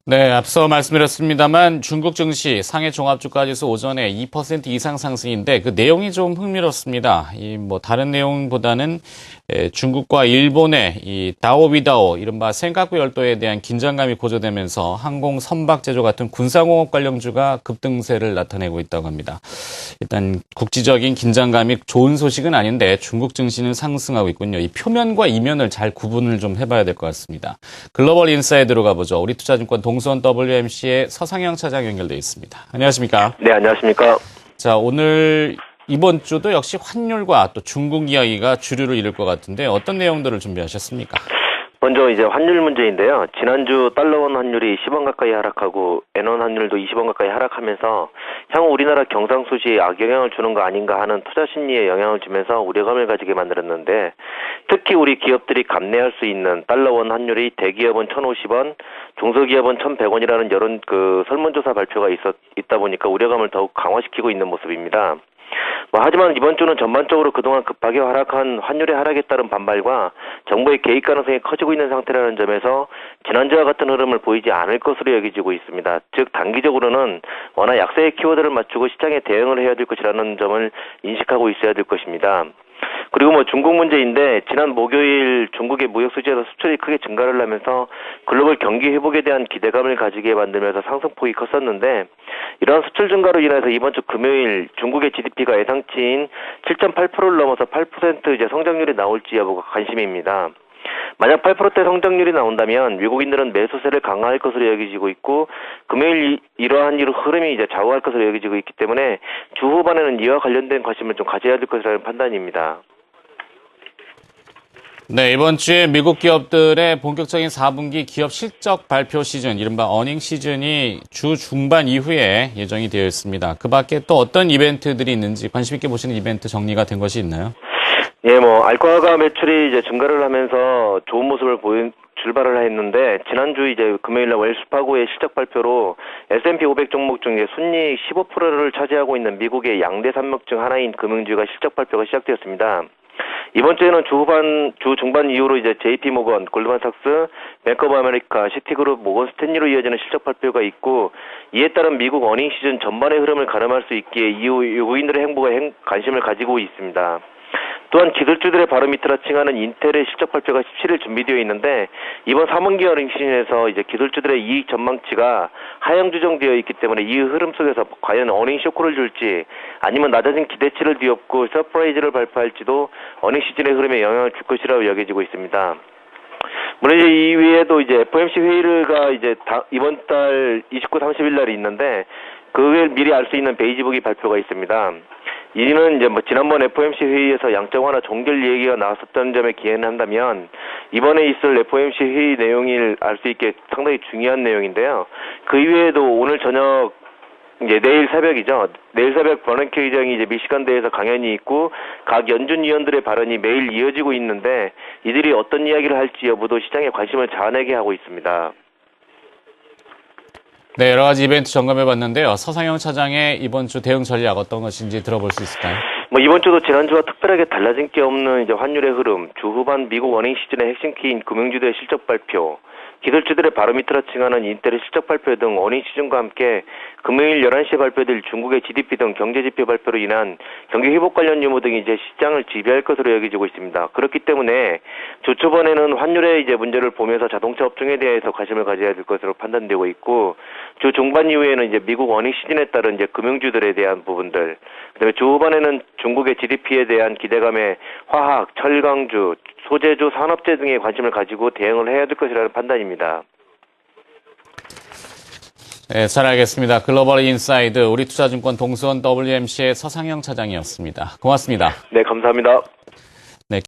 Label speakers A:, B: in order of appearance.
A: 네, 앞서 말씀드렸습니다만 중국 증시 상해 종합주가지수 오전에 2% 이상 상승인데 그 내용이 좀 흥미롭습니다. 다른 내용보다는 중국과 일본의 이 다오비다오 이른바 센카쿠 열도에 대한 긴장감이 고조되면서 항공 선박 제조 같은 군사공업 관련주가 급등세를 나타내고 있다고 합니다. 일단 국지적인 긴장감이 좋은 소식은 아닌데 중국 증시는 상승하고 있군요. 이 표면과 이면을 잘 구분을 좀 해봐야 될 것 같습니다. 글로벌 인사이드로 가보죠. 우리 투자증권 동선 WMC의 서상영 차장 연결돼 있습니다. 안녕하십니까?
B: 네, 안녕하십니까?
A: 자, 이번 주도 역시 환율과 또 중국 이야기가 주류를 이룰 것 같은데 어떤 내용들을 준비하셨습니까?
B: 먼저 이제 환율 문제인데요. 지난주 달러원 환율이 10원 가까이 하락하고 엔원 환율도 20원 가까이 하락하면서 향후 우리나라 경상수지에 악영향을 주는 거 아닌가 하는 투자 심리에 영향을 주면서 우려감을 가지게 만들었는데, 특히 우리 기업들이 감내할 수 있는 달러원 환율이 대기업은 1,050원, 중소기업은 1,100원이라는 여론 설문조사 발표가 있다 보니까 우려감을 더욱 강화시키고 있는 모습입니다. 하지만 이번 주는 전반적으로 그동안 급하게 하락한 환율의 하락에 따른 반발과 정부의 개입 가능성이 커지고 있는 상태라는 점에서 지난주와 같은 흐름을 보이지 않을 것으로 여겨지고 있습니다. 즉 단기적으로는 워낙 약세의 키워드를 맞추고 시장에 대응을 해야 될 것이라는 점을 인식하고 있어야 될 것입니다. 그리고 중국 문제인데, 지난 목요일 중국의 무역 수지에서 수출이 크게 증가를 하면서 글로벌 경기 회복에 대한 기대감을 가지게 만들면서 상승폭이 컸었는데, 이러한 수출 증가로 인해서 이번 주 금요일 중국의 GDP가 예상치인 7.8%를 넘어서 8% 이제 성장률이 나올지 여부가 관심입니다. 만약 8%대 성장률이 나온다면 미국인들은 매수세를 강화할 것으로 여겨지고 있고, 금요일 이러한 흐름이 이제 좌우할 것으로 여겨지고 있기 때문에 주 후반에는 이와 관련된 관심을 좀 가져야 될 것이라는 판단입니다.
A: 네, 이번 주에 미국 기업들의 본격적인 4분기 기업 실적 발표 시즌, 이른바 어닝 시즌이 주 중반 이후에 예정이 되어 있습니다. 그 밖에 또 어떤 이벤트들이 있는지 관심 있게 보시는 이벤트 정리가 된 것이 있나요?
B: 예, 알코아가 매출이 이제 증가를 하면서 좋은 모습을 출발을 했는데, 지난주 이제 금요일날 웰스파고의 실적 발표로 S&P 500 종목 중에 순이익 15%를 차지하고 있는 미국의 양대 산맥 중 하나인 금융주가 실적 발표가 시작되었습니다. 이번 주에는 주 중반 이후로 이제 JP모건, 골드만삭스, 뱅크 오브 아메리카, 시티그룹, 모건 스탠리로 이어지는 실적 발표가 있고, 이에 따른 미국 어닝 시즌 전반의 흐름을 가늠할 수 있기에 이후 외국인들의 행보에 관심을 가지고 있습니다. 또한 기술주들의 바로미터라 칭하는 인텔의 실적 발표가 17일 준비되어 있는데, 이번 3분기 어닝 시즌에서 이제 기술주들의 이익 전망치가 하향 조정되어 있기 때문에 이 흐름 속에서 과연 어닝 쇼크를 줄지 아니면 낮아진 기대치를 뒤엎고 서프라이즈를 발표할지도 어닝 시즌의 흐름에 영향을 줄 것이라고 여겨지고 있습니다. 물론 이제 이 외에도 이제 FOMC 회의가 이제 이번 달 29, 30일 날이 있는데, 그걸 미리 알 수 있는 베이지북이 발표가 있습니다. 이는 이제 지난번 FOMC 회의에서 양적 완화 종결 얘기가 나왔었던 점에 기해는 한다면, 이번에 있을 FOMC 회의 내용을 알 수 있게 상당히 중요한 내용인데요. 그 이외에도 오늘 저녁, 이제 내일 새벽이죠. 내일 새벽 버넌키 의장이 이제 미시간대에서 강연이 있고, 각 연준 위원들의 발언이 매일 이어지고 있는데, 이들이 어떤 이야기를 할지 여부도 시장에 관심을 자아내게 하고 있습니다.
A: 네, 여러 가지 이벤트 점검해 봤는데요. 서상영 차장의 이번 주 대응 전략 어떤 것인지 들어볼 수 있을까요?
B: 이번 주도 지난주와 특별하게 달라진 게 없는 이제 환율의 흐름, 주 후반 미국 어닝 시즌의 핵심 키인 금융주들의 실적 발표, 기술주들의 바로미터라 칭하는 인텔의 실적 발표 등 어닝 시즌과 함께 금요일 11시에 발표될 중국의 GDP 등 경제지표 발표로 인한 경기 회복 관련 유무 등이 이제 시장을 지배할 것으로 여겨지고 있습니다. 그렇기 때문에 주 초반에는 환율의 이제 문제를 보면서 자동차 업종에 대해서 관심을 가져야 될 것으로 판단되고 있고, 주 중반 이후에는 이제 미국 어닝 시즌에 따른 이제 금융주들에 대한 부분들, 그다음에 주 후반에는 중국의 GDP에 대한 기대감에 화학, 철강주, 소재주, 산업재 등에 관심을 가지고 대응을 해야 될 것이라는 판단입니다.
A: 네, 잘 알겠습니다. 글로벌 인사이드 우리 투자증권 동선 WMC의 서상영 차장이었습니다. 고맙습니다.
B: 네, 감사합니다.
A: 네.